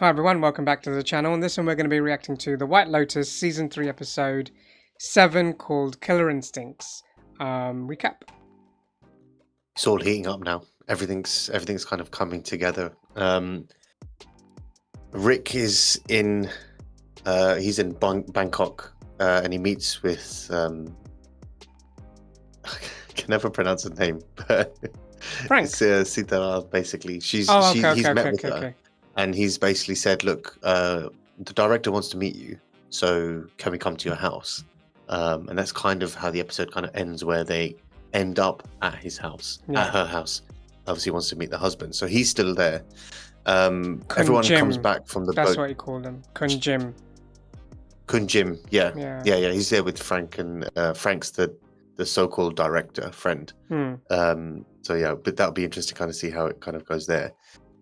Hi everyone, welcome back to the channel. In this one we're going to be reacting to the White Lotus Season 3 Episode 7 called Killer Instincts. Recap. It's all heating up now. Everything's kind of coming together. Rick is in he's in Bangkok and he meets with I can never pronounce her name, but Frank. It's Sita, basically. He's met with her. And he's basically said, look, the director wants to meet you, so can we come to your house? And that's kind of how the episode kind of ends, where they end up at his house, at her house. Obviously wants to meet the husband, so he's still there. Everyone comes back from the boat. That's what he called him. Kun Jim, yeah. He's there with Frank, and Frank's the so-called director friend. So yeah, but that'll be interesting to kind of see how it kind of goes there.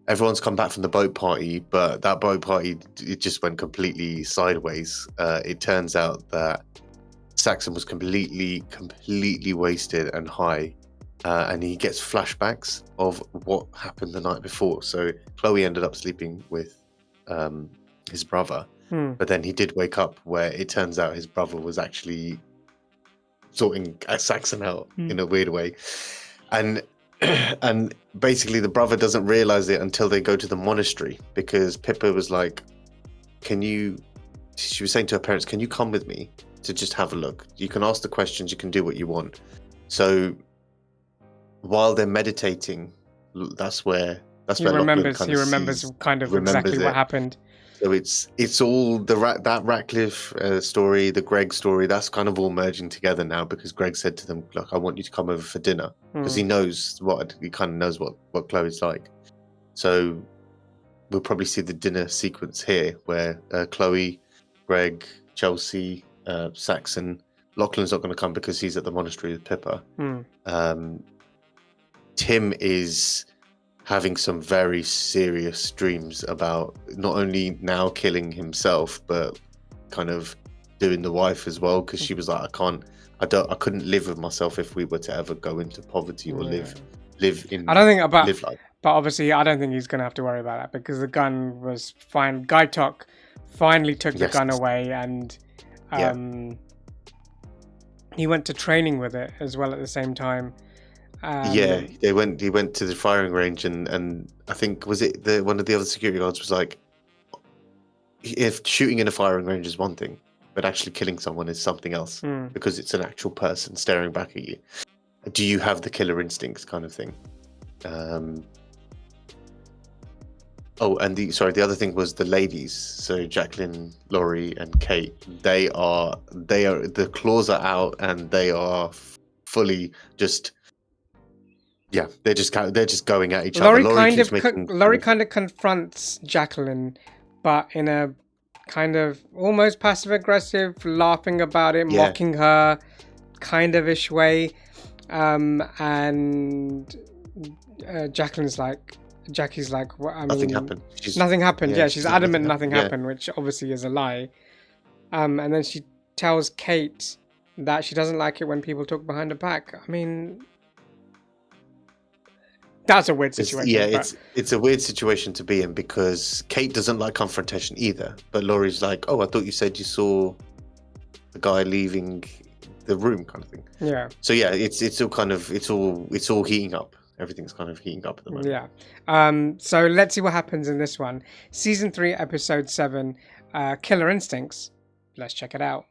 Everyone's come back from the boat party, but that boat party, it just went completely sideways. It turns out that Saxon was completely wasted and high, and he gets flashbacks of what happened the night before. So Chloe ended up sleeping with his brother, but then he did wake up where it turns out his brother was actually sorting Saxon out in a weird way. And basically the brother doesn't realize it until they go to the monastery, because Pippa was like, she was saying to her parents, can you come with me to just have a look? You can ask the questions, you can do what you want. So while they're meditating, that's where he remembers exactly what happened. So it's all that Ratcliffe story, the Greg story, that's kind of all merging together now, because Greg said to them, look, I want you to come over for dinner, because he kind of knows what Chloe's like. So we'll probably see the dinner sequence here, where Chloe, Greg, Chelsea, Saxon, Lachlan's not going to come because he's at the monastery with Pippa. Tim is having some very serious dreams about not only now killing himself, but kind of doing the wife as well, because she was like, I couldn't live with myself if we were to ever go into poverty or live in. I don't think about, but obviously I don't think he's gonna have to worry about that, because the gun was fine. Guy Tok finally took the gun away, and he went to training with it as well at the same time. He went to the firing range, and I think one of the other security guards was like, if shooting in a firing range is one thing, but actually killing someone is something else, because it's an actual person staring back at you. Do you have the killer instincts, kind of thing? The other thing was the ladies. So Jacqueline, Laurie, and Kate, they are the claws are out, and they are fully just. Yeah, they're just going at each other. Laurie kind of confronts Jacqueline, but in a kind of almost passive-aggressive, laughing about it, mocking her, kind of ish way. And Jackie's like, nothing happened. Nothing happened. Yeah, she's adamant nothing happened, which obviously is a lie. And then she tells Kate that she doesn't like it when people talk behind her back. I mean, that's a weird situation. It's a weird situation to be in, because Kate doesn't like confrontation either. But Laurie's like, oh, I thought you said you saw the guy leaving the room, kind of thing. Yeah. So yeah, it's all heating up. Everything's kind of heating up at the moment. Yeah. So let's see what happens in this one. Season 3, Episode 7, Killer Instincts. Let's check it out.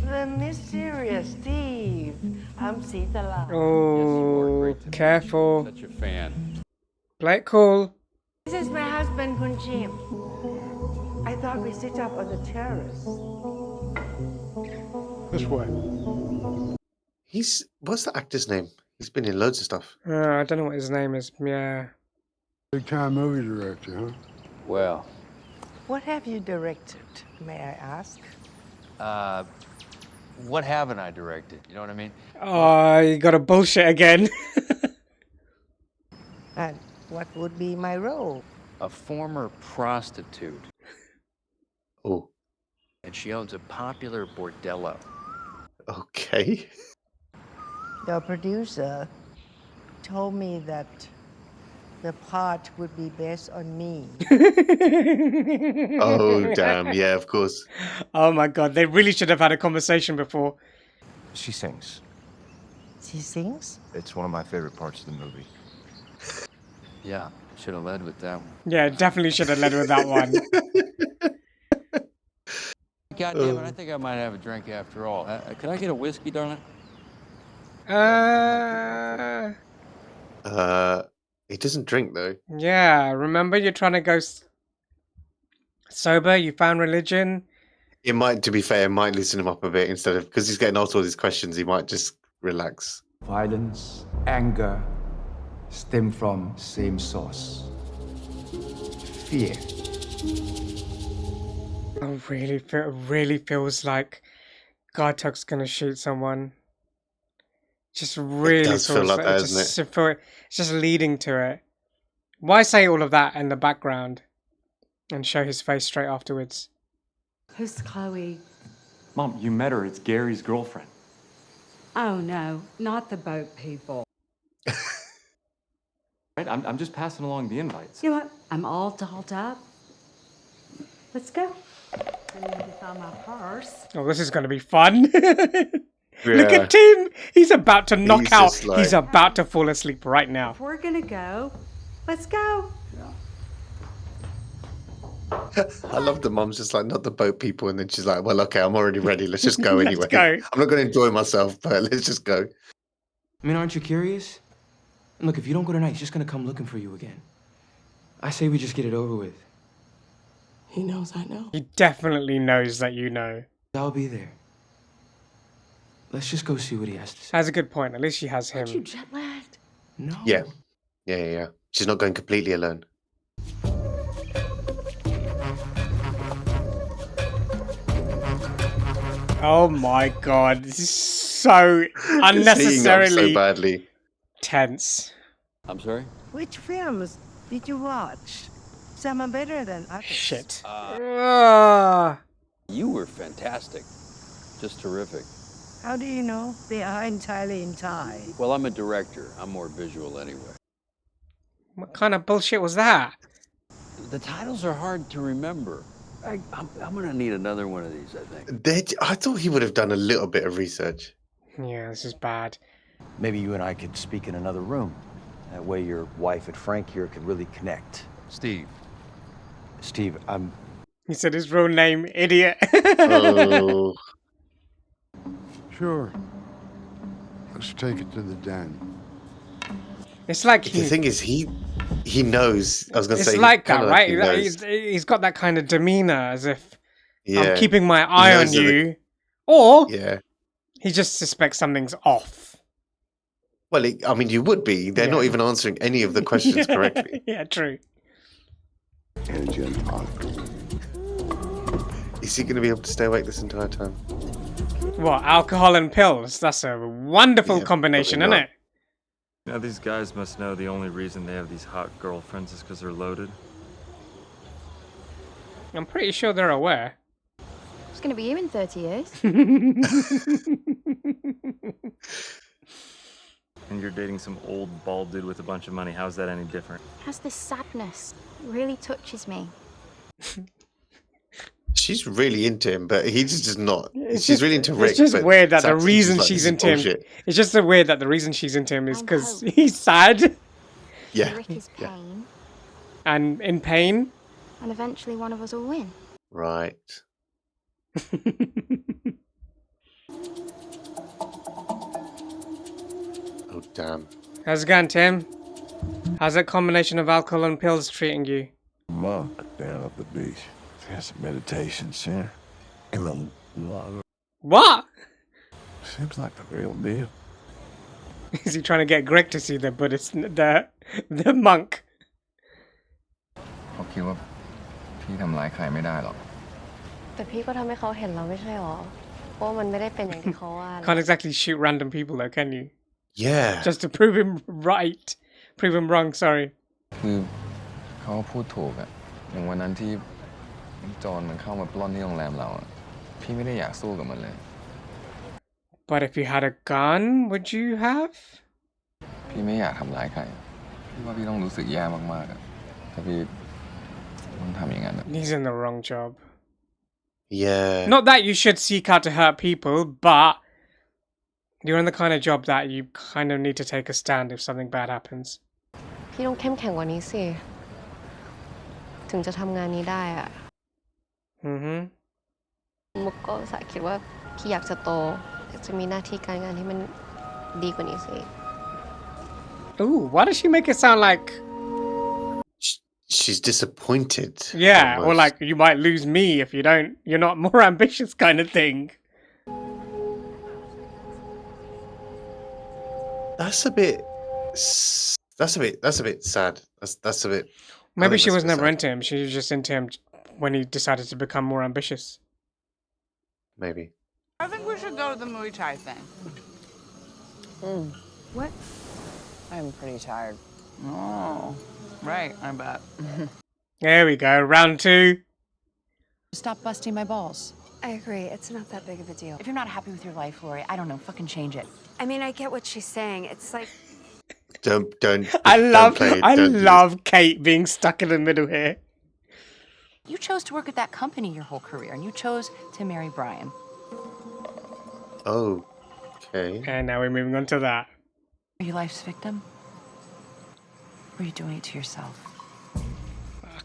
The mysterious Steve. I'm Sita. Oh, careful. Such a fan. Play it cool. This is my husband, Kun Jim. I thought we sit up on the terrace. This way. What's the actor's name? He's been in loads of stuff. I don't know what his name is. Yeah. Big time movie director, huh? Well. What have you directed, may I ask? What haven't I directed? You know what I mean? Oh, you got a bullshit again. And what would be my role? A former prostitute. Oh. And she owns a popular bordello. Okay. The producer told me that the part would be best on me. Oh damn! Yeah, of course. Oh my god, they really should have had a conversation before. She sings. She sings? It's one of my favorite parts of the movie. Yeah, should have led with that one. Yeah, definitely should have led with that one. God damn it, I think I might have a drink after all. Could I get a whiskey, darling? He doesn't drink though. Yeah, remember you're trying to go sober, you found religion. It might, to be fair, it might loosen him up a bit instead of, because he's getting asked all these questions, he might just relax. Violence, anger stem from same source. Fear. I really feels like Gartuk's gonna shoot someone. Just really It does feel like that, doesn't it? It's just leading to it. Why say all of that in the background and show his face straight afterwards? Who's Chloe? Mom, you met her. It's Gary's girlfriend. Oh no, not the boat people. Right? I'm just passing along the invites. You know what? I'm all dolled up. Let's go. I need to find my purse. Oh, this is gonna be fun. Look at Tim! He's about to knock out. Like... He's about to fall asleep right now. If we're gonna go, let's go. I love the mom's just like, not the boat people, and then she's like, well, okay, I'm already ready. Let's just go Let's anyway. go. I'm not going to enjoy myself, but let's just go. I mean, aren't you curious? And look, if you don't go tonight, he's just gonna come looking for you again. I say we just get it over with. He knows I know. He definitely knows that you know. I'll be there. Let's just go see what he has to say. That's a good point. At least she has him. Aren't you jet lagged? No. Yeah. She's not going completely alone. Oh my god, this is so unnecessarily so badly. tense. I'm sorry? Which films did you watch? Some are better than others. Shit. You were fantastic. Just terrific. How do you know they are entirely in Thai? Well, I'm a director. I'm more visual anyway. What kind of bullshit was that? The titles are hard to remember. I'm going to need another one of these, I think. I thought he would have done a little bit of research. Yeah, this is bad. Maybe you and I could speak in another room. That way your wife and Frank here could really connect. Steve. Steve, He said his real name, idiot. Oh. Sure. Let's take it to the den. It's like The thing is, he knows. I was going to say, it's like that, right? he knows. He's got that kind of demeanor, as if Yeah. I'm keeping my eye on knows that you, or Yeah. he just suspects something's off. Well, I mean, you would be. They're not even answering any of the questions correctly. Yeah, true. Engine on. Is he going to be able to stay awake this entire time? What, alcohol and pills? That's a wonderful Yeah, combination, probably isn't it? Now, these guys must know the only reason they have these hot girlfriends is because they're loaded. I'm pretty sure they're aware. It's going to be you in 30 years. And you're dating some old bald dude with a bunch of money. How's that any different? It has this sadness. It really touches me. She's really into him, but he just is not. She's really into Rick. It's just but weird that the Saxon's reason just like, she's this is into him. bullshit. It's just so weird that the reason she's into him is I'm because hope. he's sad Yeah. Rick is pain, and in pain. and eventually one of us will win. Right. Oh, damn. How's it going, Tim? How's that combination of alcohol and pills treating you? Mom, down at the beach. Had some meditation center. And a lot of... What? Seems like the real deal. Is he trying to get Greg to see the Buddhist, the monk? เขาคิดว่าพี่ทำร้ายใครไม่ได้หรอก แต่พี่ก็ทำให้เขาเห็นเราไม่ใช่หรอว่ามันไม่ได้เป็นอย่างที่เขาว่า Can't exactly shoot random people though, can you? Yeah. Just to prove him right. Prove him wrong, sorry. คือเขาพูดถูกอะอย่างวันนั้นที่โจรมันเข้ามาปล้นที่โรงแรมเราอะพี่ไม่ได้อยากสู้กับมันเลย But if you had a gun, would you have? พี่ไม่อยากทำร้ายใคร พี่ว่าพี่ต้องรู้สึกแย่มากๆอะถ้าพี่ต้องทำอย่างนั้นอะ He's in the wrong job. Yeah. Not that you should seek out to hurt people, but you're in the kind of job that you kind of need to take a stand if something bad happens. พี่ต้องเข้มแข็งกว่านี้สิ ถึงจะทำงานนี้ได้อะ Mm-hmm. มุกก็สายคิดว่าพี่อยากจะโตอยากจะมีหน้าที่การงานที่มันดีกว่านี้สิ Ooh, why does she make it sound like... She's disappointed. Yeah, almost. or like, you might lose me if you don't... You're not more ambitious kind of thing. That's a bit sad. That's a bit... Maybe she was never into him. She was just into him when he decided to become more ambitious. Maybe. I think we should go to the Muay Thai thing. What? I'm pretty tired. Oh, right, I bet. There we go, round 2. Stop busting my balls. I agree. It's not that big of a deal. If you're not happy with your life, Lori, I don't know, fucking change it. I mean, I get what she's saying. It's like... Don't. I love Kate being stuck in the middle here. You chose to work at that company your whole career, and you chose to marry Brian. Oh, okay. And now we're moving on to that. Are you life's victim? Or are you doing it to yourself?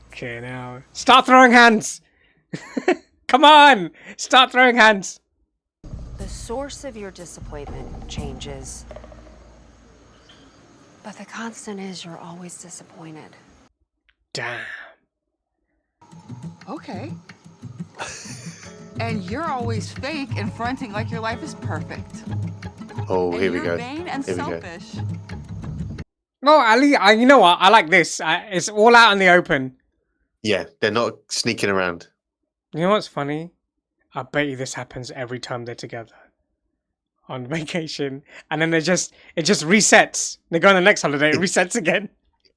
Okay, now... Start throwing hands! Come on! Start throwing hands! The source of your disappointment changes. But the constant is you're always disappointed. Damn. Okay. And you're always fake and fronting like your life is perfect. Oh, here we go. You're vain and selfish. No, Ali, you know what? I like this. It's all out in the open. Yeah, they're not sneaking around. You know what's funny? I bet you this happens every time they're together on vacation, and then it just resets. They go on the next holiday, it resets again.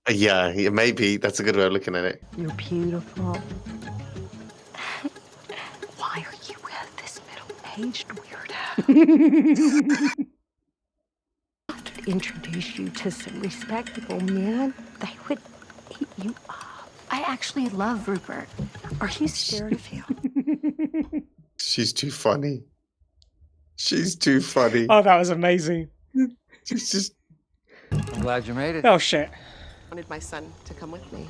Yeah, maybe that's a good way of looking at it. You're beautiful. Why are you with this middle-aged weirdo? I could introduce you to some respectable men. They would eat you up. I actually love Rupert. Are you scared of him? She's too funny. She's too funny. Oh, that was amazing. She's just... I'm glad you made it. Oh, shit. I wanted my son to come with me.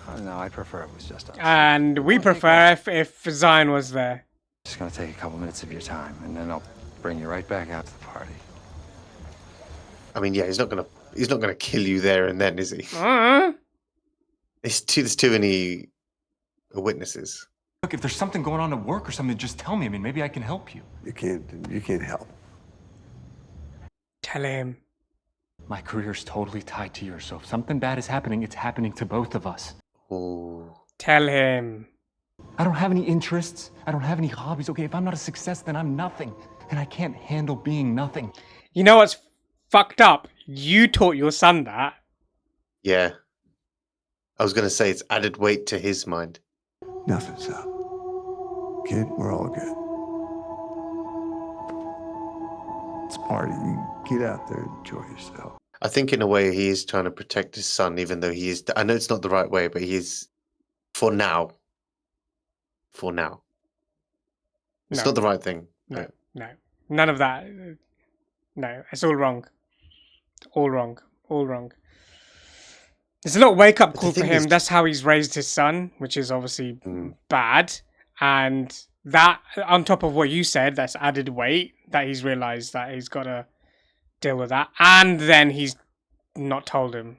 Oh, no, I'd prefer it was just us. And we prefer if Zion was there. Just gonna take a couple minutes of your time, and then I'll bring you right back out to the party. I mean, yeah, he's not gonna kill you there and then, is he? There's too many witnesses. Look, if there's something going on at work or something, just tell me. I mean, maybe I can help you. You can't help. Tell him. My career's totally tied to yours, so if something bad is happening, it's happening to both of us. Oh. Tell him. I don't have any interests. I don't have any hobbies. Okay, if I'm not a success, then I'm nothing. And I can't handle being nothing. You know what's fucked up? You taught your son that. Yeah. I was going to say it's added weight to his mind. Nothing's up. Kid, we're all good. It's a party. You get out there and enjoy yourself. I think in a way he is trying to protect his son, even though he is... I know it's not the right way, but he is... For now. It's No. not the right thing. No. None of that. No, it's all wrong. All wrong. It's a little wake-up call for him. That's how he's raised his son, which is obviously bad. And that, on top of what you said, that's added weight, that he's realised that he's got to deal with that. And then he's not told him.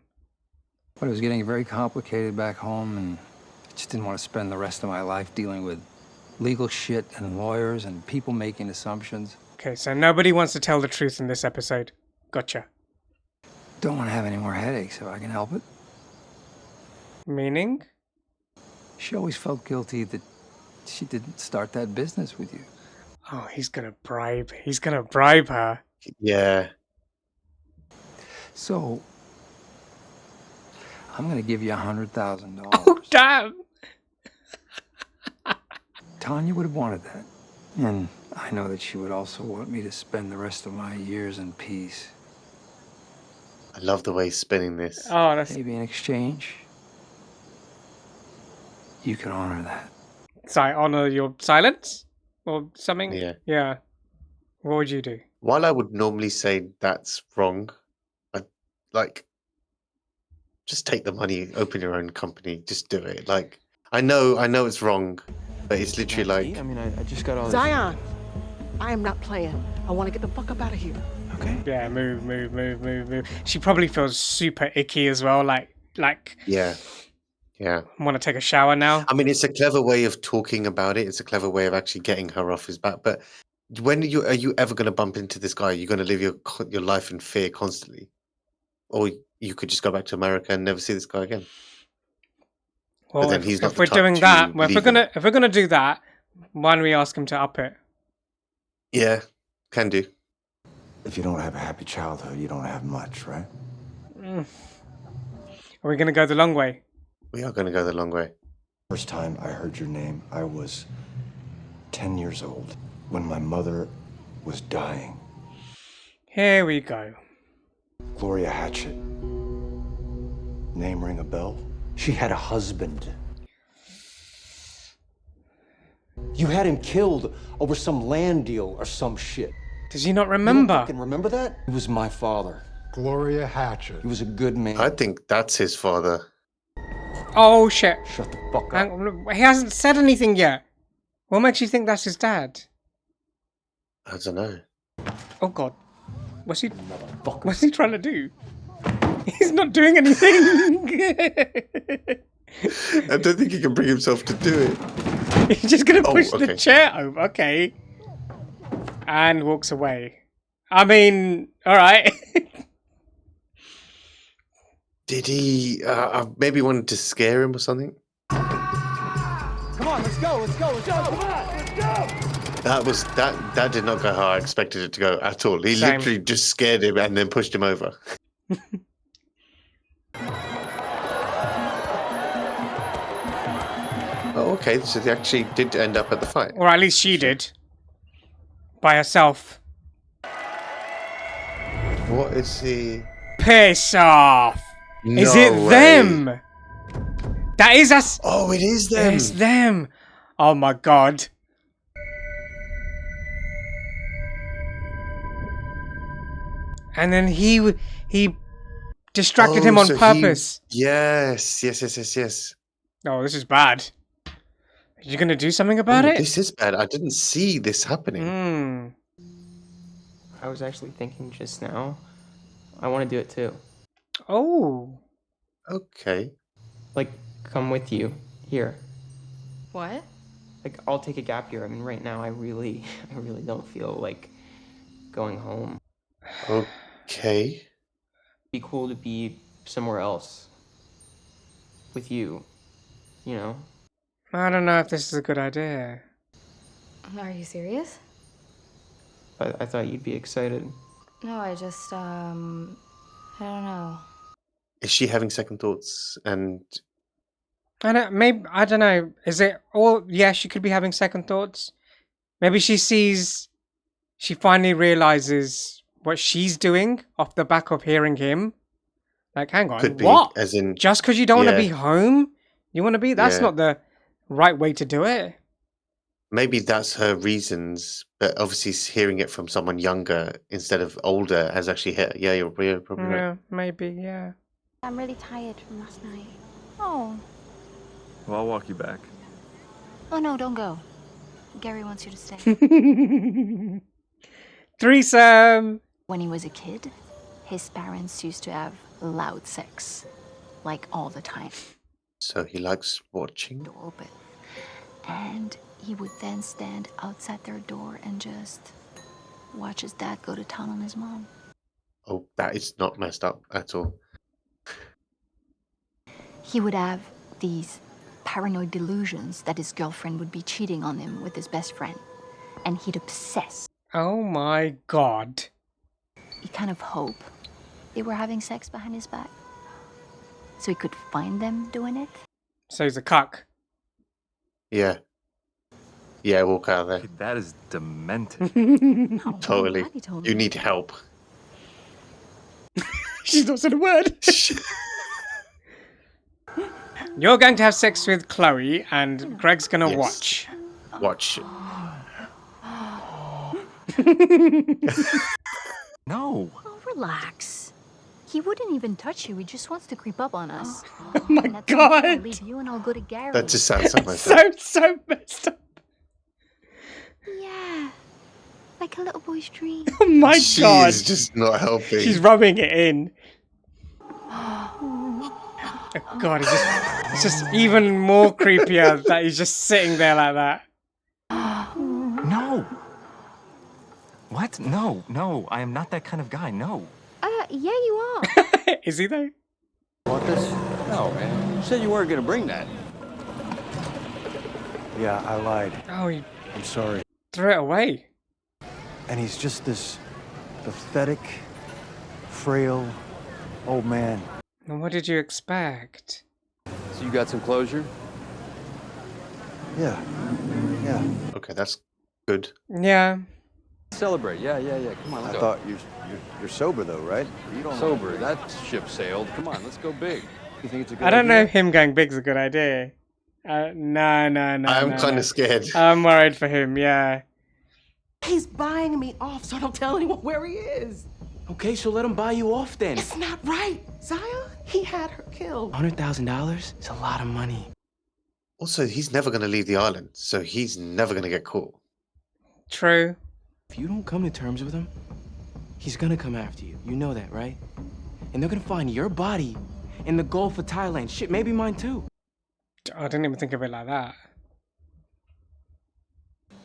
But it was getting very complicated back home, and I just didn't want to spend the rest of my life dealing with legal shit and lawyers and people making assumptions. Okay, so nobody wants to tell the truth in this episode. Gotcha. Don't want to have any more headaches if I can help it. Meaning? She always felt guilty that she didn't start that business with you. Oh, he's gonna bribe her. Yeah. So, I'm gonna give you $100,000. Oh, damn! Tanya would have wanted that. And I know that she would also want me to spend the rest of my years in peace. I love the way he's spinning this. Oh, that's maybe in exchange. You can honor that. Sorry, honor your silence or something. Yeah. Yeah. What would you do? While I would normally say that's wrong, like, just take the money, open your own company, just do it. Like, I know it's wrong, but it's literally like. I mean, I just got all Zion, I am not playing. I want to get the fuck up out of here. Okay. Yeah, move. She probably feels super icky as well. Like. Yeah. I want to take a shower now. I mean, it's a clever way of talking about it. It's a clever way of actually getting her off his back. But when are you ever going to bump into this guy? You're going to live your life in fear constantly, or you could just go back to America and never see this guy again. Well, but then he's not if we're doing that, if we're gonna do that, why don't we ask him to up it? Yeah, can do. If you don't have a happy childhood, you don't have much, right? Are we gonna go the long way? We are going to go the long way. First time I heard your name, I was 10 years old when my mother was dying. Here we go. Gloria Hatchet. Name ring a bell? She had a husband. You had him killed over some land deal or some shit. Does he not remember? You don't fucking remember that? He was my father. Gloria Hatchet. He was a good man. I think that's his father. Oh shit! Shut the fuck up. He hasn't said anything yet. What makes you think that's his dad? I don't know. Oh god, what's he trying to do? He's not doing anything. I don't think he can bring himself to do it. He's just gonna push the chair over. Okay, and walks away. I mean, all right. Did he maybe wanted to scare him or something? Come on, let's go. Come on, let's go. That did not go how I expected it to go at all. He literally just scared him and then pushed him over. Oh, okay, so they actually did end up at the fight. Or at least she did. By herself. What is he? Piss off! No is it way. them? That is us. Oh, it is them. It's them. Oh my god. And then he distracted him on purpose. Yes. Oh, this is bad. Are you gonna do something about it? This is bad. I didn't see this happening. I was actually thinking just now, I want to do it too. Oh. Okay. Like, come with you here. What? Like, I'll take a gap year. I mean, right now, I really don't feel like going home. Okay. Be cool to be somewhere else with you, you know? I don't know if this is a good idea. Are you serious? I thought you'd be excited. No, I just, I don't know. Is she having second thoughts? And I don't know. Is it all? Yeah, she could be having second thoughts. Maybe she finally realizes what she's doing off the back of hearing him. Like, hang on, could be, what? as in, just because you don't want to be home, you want to be? That's not the right way to do it. Maybe that's her reasons, but obviously hearing it from someone younger instead of older has actually hit. Yeah, you're probably right. Yeah, maybe, yeah. I'm really tired from last night. Oh. Well, I'll walk you back. Oh no, don't go. Gary wants you to stay. Threesome! When he was a kid, his parents used to have loud sex. Like all the time. So he likes watching? Door open. And he would then stand outside their door and just watch his dad go to town on his mom. Oh, that is not messed up at all. He would have these paranoid delusions that his girlfriend would be cheating on him with his best friend. And he'd obsess. Oh my god. He kind of hope they were having sex behind his back. So he could find them doing it. So he's a cuck. Yeah. Yeah, walk out of there. That is demented. Totally. You need help. She's not said a word. You're going to have sex with Chloe, and Greg's gonna watch. Watch. No. Oh, relax. He wouldn't even touch you. He just wants to creep up on us. Oh my God. I'll leave you and I'll go to Gary. That just sounds so messed up. So messed up. Yeah. Like a little boy's dream. Oh my God. She's just not helping. She's rubbing it in. Oh God, it's just even more creepier that he's just sitting there like that. No. What? No. I am not that kind of guy. No. Yeah, you are. Is he though? Want this? No, man. You said you weren't gonna bring that. Yeah, I lied. Oh, he I'm sorry. threw it away. And he's just this pathetic, frail old man. And what did you expect? So you got some closure? Yeah. Okay, that's good. Yeah. Celebrate. Yeah. Come on, I let's go. thought you're sober though, right? You don't sober. That ship sailed. Come on, let's go big. You think it's a good I don't know idea? if him going big's a good idea. No. I'm kind of scared. I'm worried for him, yeah. He's buying me off, so don't tell anyone where he is. Okay, so let him buy you off then. It's not right, Zion. He had her killed. $100,000 is a lot of money. Also, he's never going to leave the island, so he's never going to get caught. True. If you don't come to terms with him, he's gonna come after you. You know that, right? And they're gonna find your body in the Gulf of Thailand. Shit, maybe mine too. I didn't even think of it like that.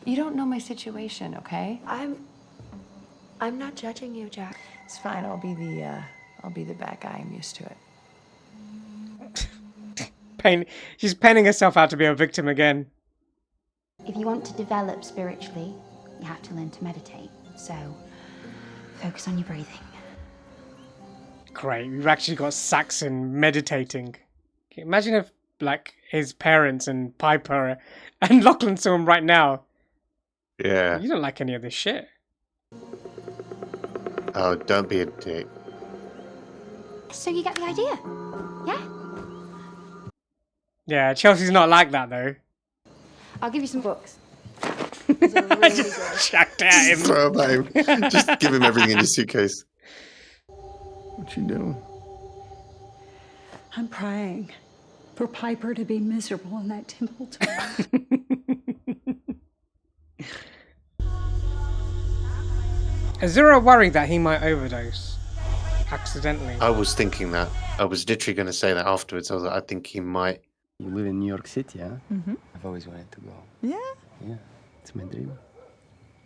You don't know my situation, okay? I'm not judging you, Jack. It's fine. I'll be the bad guy. I'm used to it. She's painting herself out to be a victim again. If you want to develop spiritually, you have to learn to meditate. So, focus on your breathing. Great, we've actually got Saxon meditating. Imagine if, like, his parents and Piper and Lachlan saw him right now. Yeah. You don't like any of this shit. Oh, don't be a dick. So you get the idea? Yeah? Yeah, Chelsea's not like that, though. I'll give you some books. Just chucked at him. Throw him at him. Just give him everything in your suitcase. What you doing? I'm praying for Piper to be miserable in that temple tomorrow. Is there a worry that he might overdose accidentally? I was thinking that. I was literally going to say that afterwards. I was like, I think he might. You live in New York City, huh? Mm-hmm. I've always wanted to go. Yeah? Yeah, it's my dream.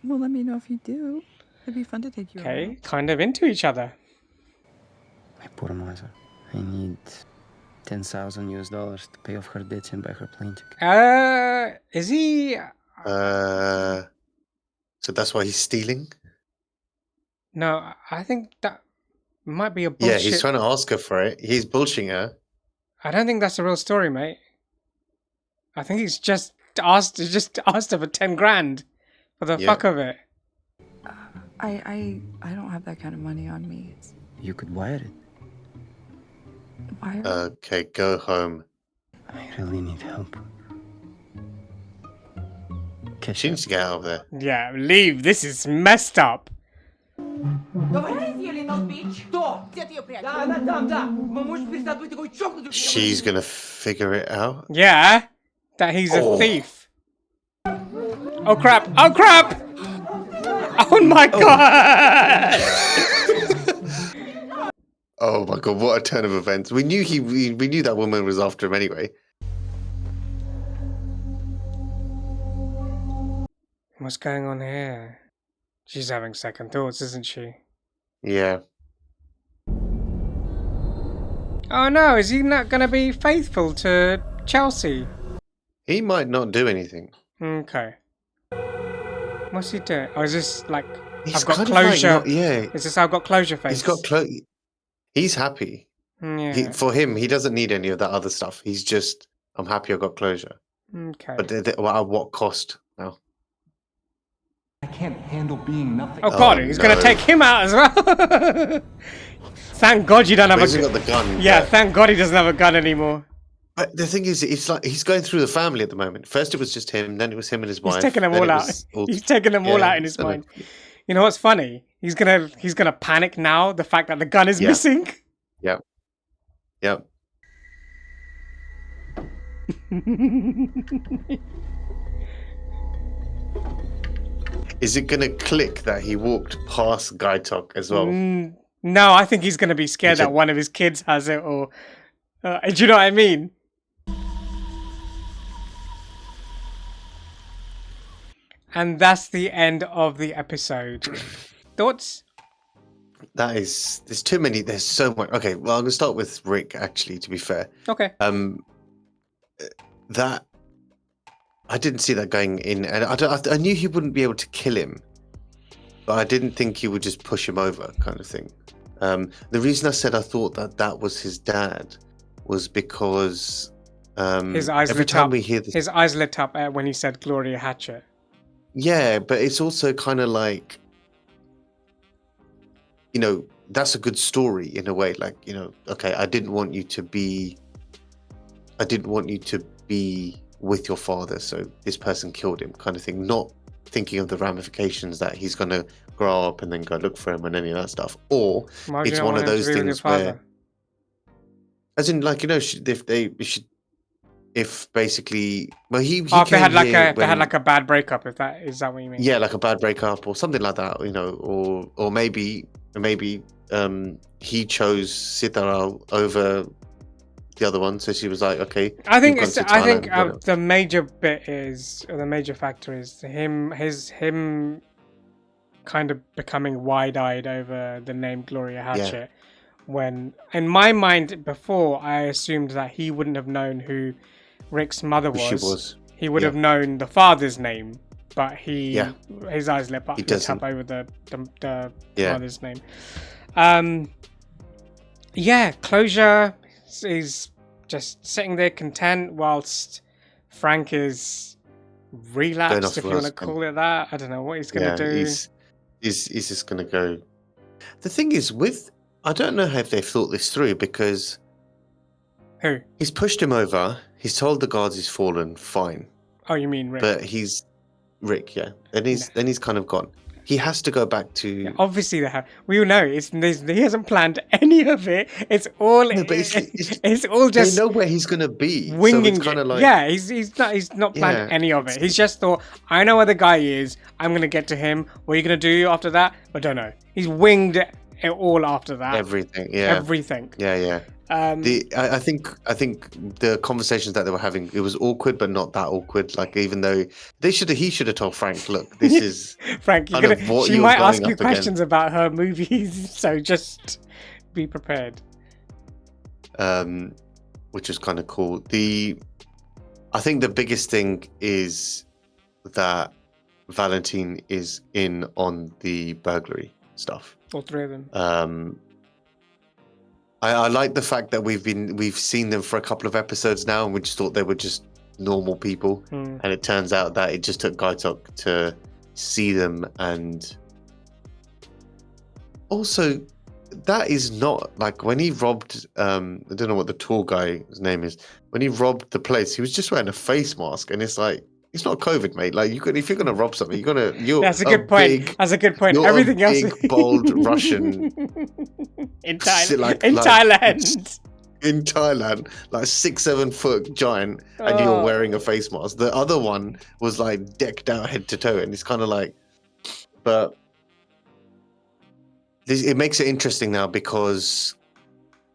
Well, let me know if you do. It'd be fun to take you Okay, around. kind of into each other. My poor mother. I need $10,000 to pay off her debts and buy her plane ticket. Is he... So that's why he's stealing? No, I think that might be a bullshit. Yeah, he's trying to ask her for it. He's bullshitting her. I don't think that's the real story, mate. I think he's just asked her for 10 grand for the fuck of it. I don't have that kind of money on me. You could wire it. Wire? Okay, go home. I really need help. She needs to get out of there. Yeah, leave. This is messed up. She's gonna figure it out. Yeah, that he's a thief. Oh crap! Oh crap! Oh my god! Oh my god! What a turn of events. We knew we knew that woman was after him anyway. What's going on here? She's having second thoughts, isn't she? Yeah. Oh no, is he not going to be faithful to Chelsea? He might not do anything. Okay. What's he doing? Oh, is this like, He's I've got kind of like closure? not- yeah. Is this I've got closure face? He's got He's happy. Yeah. For him, he doesn't need any of that other stuff. He's just, I'm happy I got closure. Okay. But at what cost now? I can't handle being nothing. Oh God, he's gonna take him out as well. Thank God you don't have He hasn't got the gun. Yeah, but- thank God he doesn't have a gun anymore. But the thing is, it's like he's going through the family at the moment. First it was just him, then it was him and his wife. He's taking them then all it out. was all- He's taking them all Yeah, out in his so- mind. You know what's funny? He's gonna panic now. The fact that the gun is missing. Yep. Yep. Is it gonna click that he walked past Guy Talk as well? No, I think he's gonna be scared that one of his kids has it, or do you know what I mean? And that's the end of the episode. Thoughts? There's too many. There's so much. Okay, well, I'm gonna start with Rick. Actually, to be fair, Okay. That I didn't see that going in, and I knew he wouldn't be able to kill him, but I didn't think he would just push him over, kind of thing. The reason I said I thought that was his dad was because His eyes every lit time up. we hear this, His eyes lit up when he said Gloria Hatchet. yeah, but it's also kind of like, you know, that's a good story in a way. Like, you know, okay, I didn't want you to be with your father, so this person killed him, kind of thing. Not thinking of the ramifications that he's going to grow up and then go look for him and any of that stuff. Or Why would you it's not one want of him to those be with your things where, father? as in, like, you know, if basically, well, he Oh, if they had came like here they had when- like a bad breakup. If that is that what you mean? yeah, like a bad breakup or something like that, you know, or maybe he chose Sitaral over the other one, so she was like, okay. I think you've it's. gone to I think Thailand, whatever. the major bit is, or the major factor is him kind of becoming wide-eyed over the name Gloria Hatchet. When in my mind before, I assumed that he wouldn't have known who Rick's mother Who was. she was. He would Yeah. have known the father's name, but his eyes lit up doesn't. over the Yeah. mother's name. Yeah, closure is just sitting there content whilst Frank is relapsed, if you want to call it that. I don't know what he's going to do. He's just gonna go. The thing is, I don't know if they've thought this through, because Who? he's pushed him over. He's told the guards he's fallen. Fine, Oh, you mean Rick? but he's Rick. Yeah, and he's kind of gone. He has to go back to. Obviously, they have. We all know he hasn't planned any of it. It's all. It's all just. They know where he's gonna be. Winging so it's kind it. of like, Yeah, he's not planned Yeah, any of it. He's just thought, I know where the guy is. I'm gonna get to him. What are you gonna do after that? I don't know. He's winged it all after that. everything. Yeah, Everything. Yeah. I think the conversations that they were having, it was awkward, but not that awkward. Like, even though he should have told Frank, look, this is Frank, kind of what she you're might going ask you up questions about her movies, so just be prepared. which is kind of cool. I think the biggest thing is that Valentine is in on the burglary stuff. All three of them. I like the fact that we've seen them for a couple of episodes now, and we just thought they were just normal people, and it turns out that it just took Gaitok to see them. And also, that is not like when he robbed. I don't know what the tour guy's name is. When he robbed the place, he was just wearing a face mask, and it's like, it's not COVID, mate. Like, if you're gonna rob something, you're. That's a good point. That's a good point. You're Everything a else. big, bold Russian in Thailand. like- in like- Thailand. in Thailand, like 6-7 foot giant, and you're Oh. wearing a face mask. The other one was like decked out head to toe, and it's kind of like, but it makes it interesting now, because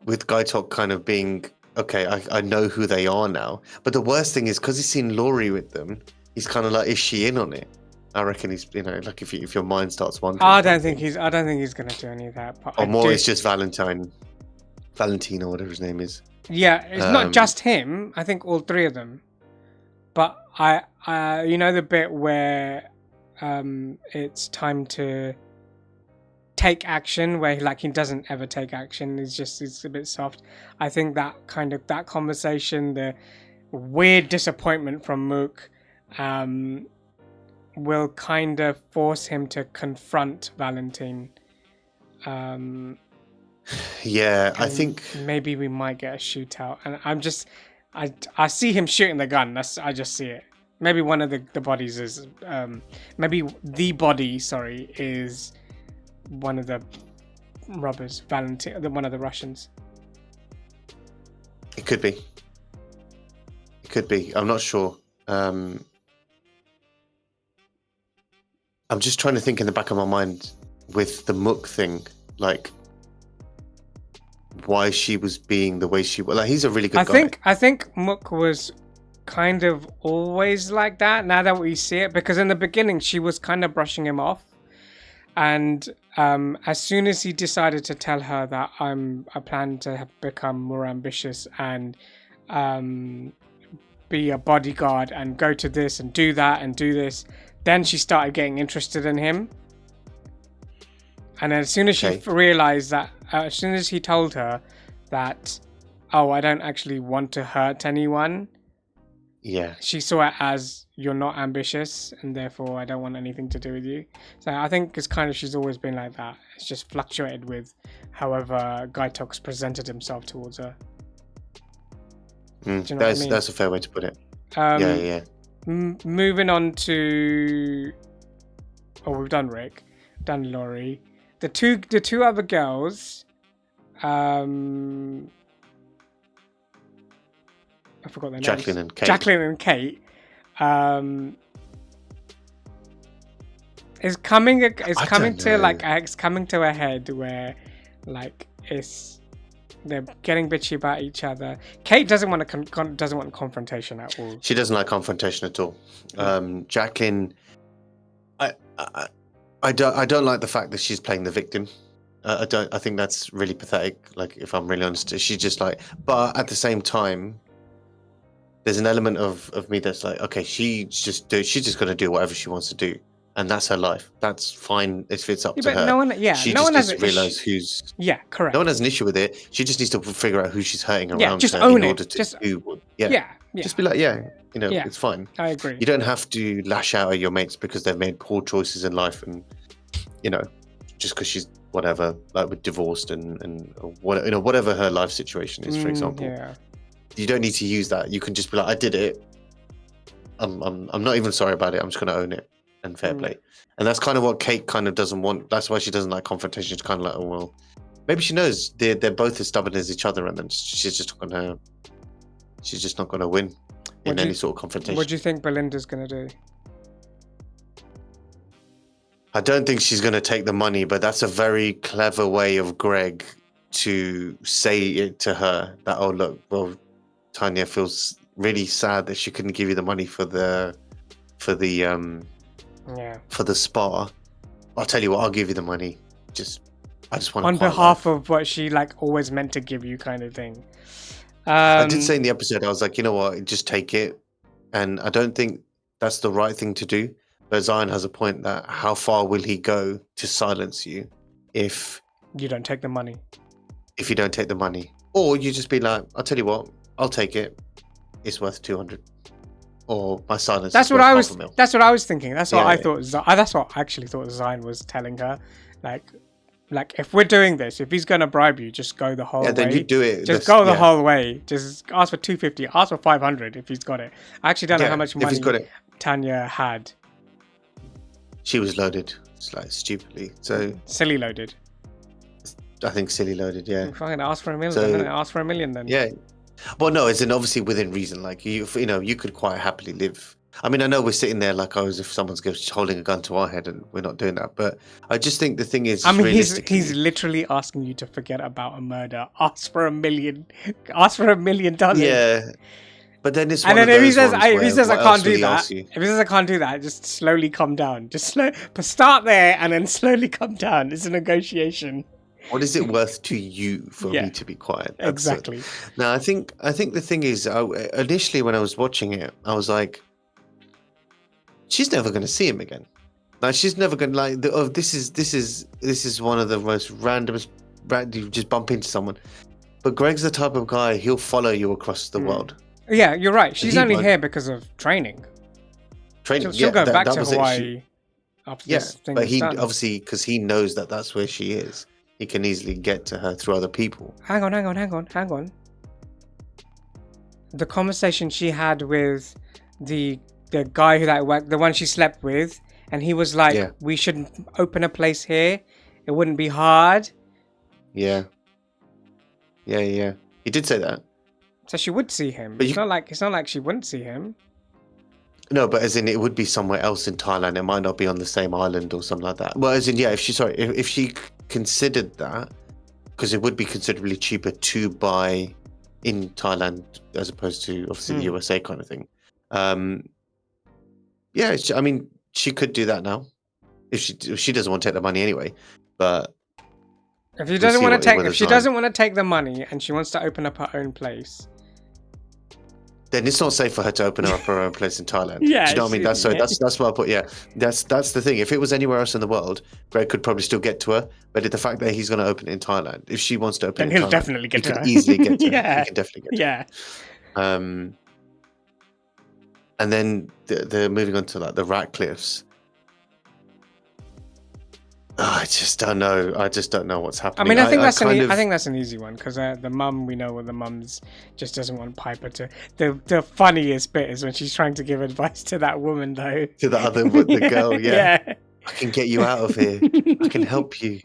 with Gaitok kind of being, okay, I know who they are now. But the worst thing is, because he's seen Laurie with them, he's kind of like, is she in on it? I reckon he's, like if your mind starts wandering. I don't think he's going to do any of that. But Or more, it's just Valentine or whatever his name is. Yeah, it's not just him. I think all three of them. But I you know the bit where it's time to take action, where he doesn't ever take action. He's a bit soft. I think that conversation, the weird disappointment from Mook, will kind of force him to confront Valentine. Yeah, I think maybe we might get a shootout, and I see him shooting the gun. I just see it. Maybe one of the bodies is maybe the body. Sorry, is one of the robbers, Valentine, one of the Russians. It could be. It could be. I'm not sure. I'm just trying to think in the back of my mind with the Mook thing, like why she was being the way she was. Like, he's a really good guy. I think Mook was kind of always like that. Now that we see it, because in the beginning she was kind of brushing him off, and as soon as he decided to tell her that I plan to become more ambitious and be a bodyguard and go to this and do that and do this, then she started getting interested in him. And as soon as she realized that, as soon as he told her that, oh, I don't actually want to hurt anyone, yeah, she saw it as, you're not ambitious and therefore I don't want anything to do with you. So I think it's kind of, she's always been like that. It's just fluctuated with however Gaitox presented himself towards her. Do you know what I mean? That's a fair way to put it. Yeah. Moving on to, we've done Rick, done Laurie. The two other girls, I forgot their names. Jacqueline and Kate. Jacqueline and Kate. It's coming to a head where, like, they're getting bitchy about each other. Kate doesn't want confrontation at all. She doesn't like confrontation at all. Jacqueline, I don't like the fact that she's playing the victim. I think that's really pathetic. Like, if I'm really honest, she's just like. But at the same time, there's an element of me that's like, okay, she's just gonna do whatever she wants to do, and that's her life. That's fine if it's up to her. She just needs to realize who's. Yeah, correct. No one has an issue with it. She just needs to figure out who she's hurting around. Yeah, just her own in it. order to Just do. yeah. Just be like, it's fine. I agree. You don't have to lash out at your mates because they've made poor choices in life, and just because she's whatever, like with divorced and whatever her life situation is, for example. Yeah. You don't need to use that. You can just be like, I did it. I'm not even sorry about it. I'm just going to own it and fair play. And that's kind of what Kate kind of doesn't want. That's why she doesn't like confrontation. She's kind of like, oh well, maybe she knows they're both as stubborn as each other, and then she's just not gonna win in any sort of confrontation. What do you think Belinda's gonna do? I don't think she's gonna take the money, but that's a very clever way of Greg to say it to her that, oh look, well, Tanya feels really sad that she couldn't give you the money for the spa. I'll tell you what, I'll give you the money. I just want on behalf of what she like always meant to give you, kind of thing. I did say in the episode, I was like, you know what, just take it. And I don't think that's the right thing to do. But Zion has a point that how far will he go to silence you if you don't take the money? If you don't take the money, or you just be like, I'll tell you what, I'll take it. It's worth 200, or my silence. That's what I was. That's what I was thinking. That's what I thought. That's what I actually thought Zion was telling her. Like if we're doing this, if he's gonna bribe you, just go the whole way. Yeah, then you do it. Just go the whole way. Just ask for 250. Ask for 500 if he's got it. I actually don't know how much money Tanya had. She was loaded, stupidly. So silly loaded. I think silly loaded. Yeah. If I'm gonna ask for $1 million, then ask for $1 million then. Yeah. Well, no, it's obviously within reason. Like you could quite happily live. I mean, I know we're sitting there like, as if someone's holding a gun to our head, and we're not doing that. But I just think the thing is, I mean, he's literally asking you to forget about a murder. Ask for $1 million. Ask for $1 million. Yeah. But then it's and then if he says I can't do that, if he says I can't do that, just slowly come down. Start there and then slowly come down. It's a negotiation. What is it worth to you for me to be quiet? Exactly. Now, I think the thing is, initially when I was watching it, I was like, she's never going to see him again. Like, she's never going to this is one of the most randomest. You just bump into someone, but Greg's the type of guy, he'll follow you across the world. Yeah, you're right. She's only here because of training. training. She'll go back that to was it. Hawaii after this thing But is he done. obviously, because he knows that that's where she is, he can easily get to her through other people. Hang on. The conversation she had with the guy who that worked, the one she slept with, and he was like, "We should open a place here. It wouldn't be hard." Yeah. He did say that. So she would see him. But it's not like she wouldn't see him. No, but as in it would be somewhere else in Thailand. It might not be on the same island or something like that. Well, as in, yeah, if she considered that, because it would be considerably cheaper to buy in Thailand as opposed to obviously the USA kind of thing. Yeah, I mean, she could do that now if she doesn't want to take the money anyway. But if she doesn't want to take the money and she wants to open up her own place, then it's not safe for her to open up her own place in Thailand. Yeah, do you know what I mean? That's what I put. Yeah, that's the thing. If it was anywhere else in the world, Greg could probably still get to her. But the fact that he's going to open it in Thailand, if she wants to open then it in he'll Thailand, definitely get to her. He can easily get to her. Yeah, He can definitely get to her. Yeah. And then the moving on to like the Ratcliffes. I just don't know. I just don't know what's happening. I mean, I think that's an easy one because the mum, we know, the mum's just doesn't want Piper to. The funniest bit is when she's trying to give advice to that woman, though. To the other, the girl, yeah. I can get you out of here. I can help you.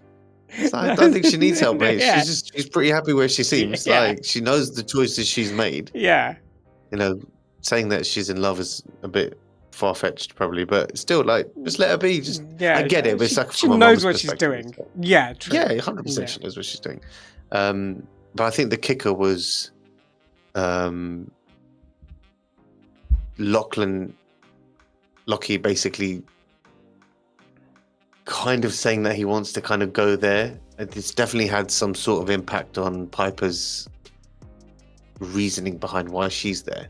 So I don't think she needs help, mate. Yeah. She's pretty happy where she seems. Yeah. Like she knows the choices she's made. Yeah. You know, saying that she's in love is a bit far-fetched probably, but still, like, just let her be. Just I get it, but it's like she knows what she's doing. Yeah, true. Yeah, 100% she knows what she's doing. But I think the kicker was Lockie basically kind of saying that he wants to kind of go there. It's definitely had some sort of impact on Piper's reasoning behind why she's there.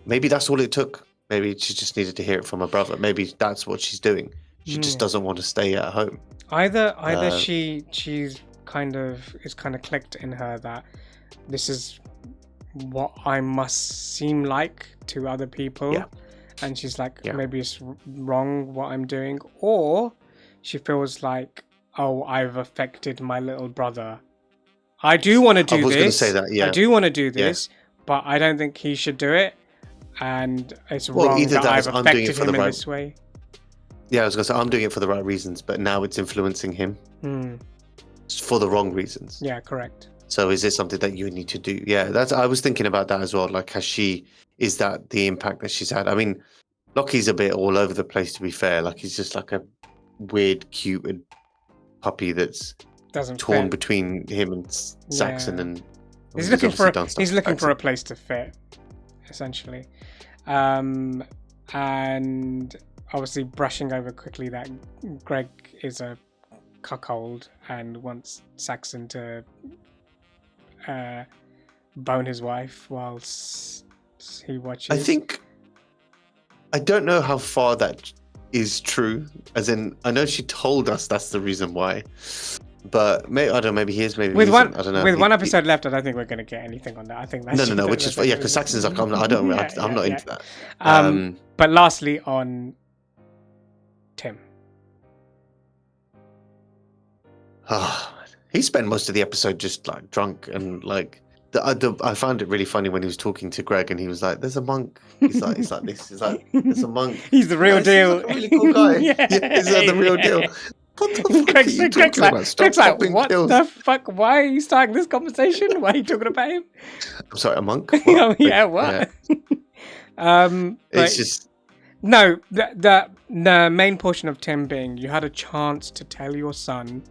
Maybe that's all it took. Maybe she just needed to hear it from her brother. Maybe that's what she's doing. She just doesn't want to stay at home. Either she's kind of clicked in her that this is what I must seem like to other people. Yeah. And she's like, maybe it's wrong what I'm doing. Or she feels like, oh, I've affected my little brother. I do want to do this. I was going to say that, yeah. I do want to do this, but I don't think he should do it. And it's wrong that I've affected him in this way. Yeah, I was going to say, I'm doing it for the right reasons, but now it's influencing him for the wrong reasons. Yeah, correct. So is this something that you need to do? Yeah, I was thinking about that as well. Like, is that the impact that she's had? I mean, Lockie's a bit all over the place, to be fair. Like, he's just like a weird, cute puppy that's torn between him and Saxon. And he's looking for a place to fit, essentially. And obviously brushing over quickly that Greg is a cuckold and wants Saxon to bone his wife whilst he watches. I don't know how far that is true. As in, I know she told us that's the reason why, but maybe I don't know. Maybe he is. Maybe with he isn't. I don't know. With one episode left, I don't think we're going to get anything on that. I think that's no. Which is because Saxon's like, I'm not into that. But lastly, on Tim. He spent most of the episode just like drunk and like. I found it really funny when he was talking to Greg and he was like, "There's a monk." He's like this. He's like, "There's a monk." He's the real deal. He's like a really cool guy. He's the real deal. What the fuck are you talking about? Stop popping pills. The fuck? Why are you starting this conversation? Why are you talking about him? I'm sorry, a monk? What? What? Yeah. It's just no. The main portion of Tim being you had a chance to tell your son,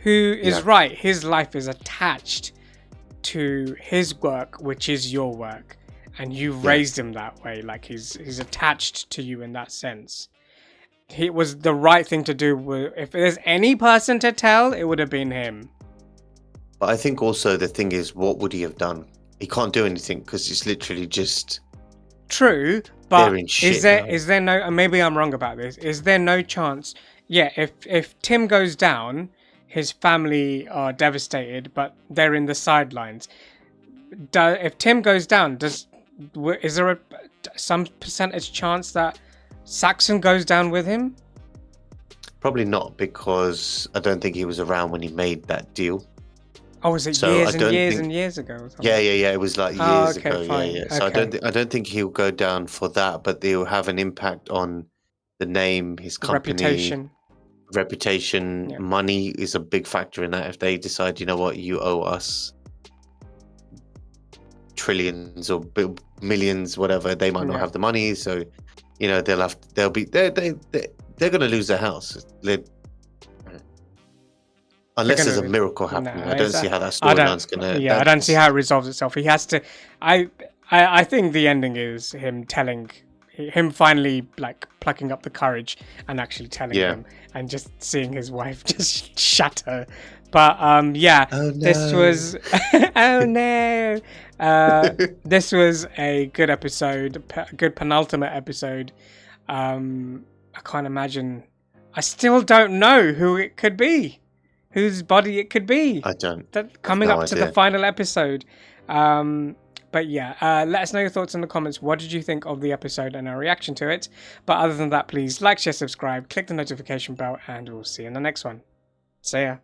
who is right. His life is attached to his work, which is your work, and you raised him that way. Like he's attached to you in that sense. It was the right thing to do. If there's any person to tell, it would have been him. But I think also the thing is, what would he have done? He can't do anything because it's literally just true. But is there no? And maybe I'm wrong about this. Is there no chance? Yeah, if Tim goes down, his family are devastated, but they're in the sidelines. if Tim goes down, is there some percentage chance that Saxon goes down with him? Probably not, because I don't think he was around when he made that deal. Oh, was it So years I and don't years think- and years ago? Or something? Yeah. It was like Oh, years okay, ago. fine. Yeah. So Okay. I don't think he'll go down for that, but they'll have an impact on the name, his company, reputation. Yeah. Money is a big factor in that. If they decide, you know what, you owe us trillions or millions, whatever, they might not Yeah. have the money. So, you know, they're going to lose their house. Unless there's a miracle happening. I don't see how that storyline's gonna. Yeah, I don't see how it resolves itself. He has to. I think the ending is him finally like plucking up the courage and actually telling him, and just seeing his wife just shatter. But yeah, oh, no. This was oh no. This was a good episode, good penultimate episode. I can't imagine. I still don't know who it could be. Whose body it could be. I don't. Coming up to the final episode. But yeah, let us know your thoughts in the comments. What did you think of the episode and our reaction to it? But other than that, please like, share, subscribe, click the notification bell, and we'll see you in the next one. See ya.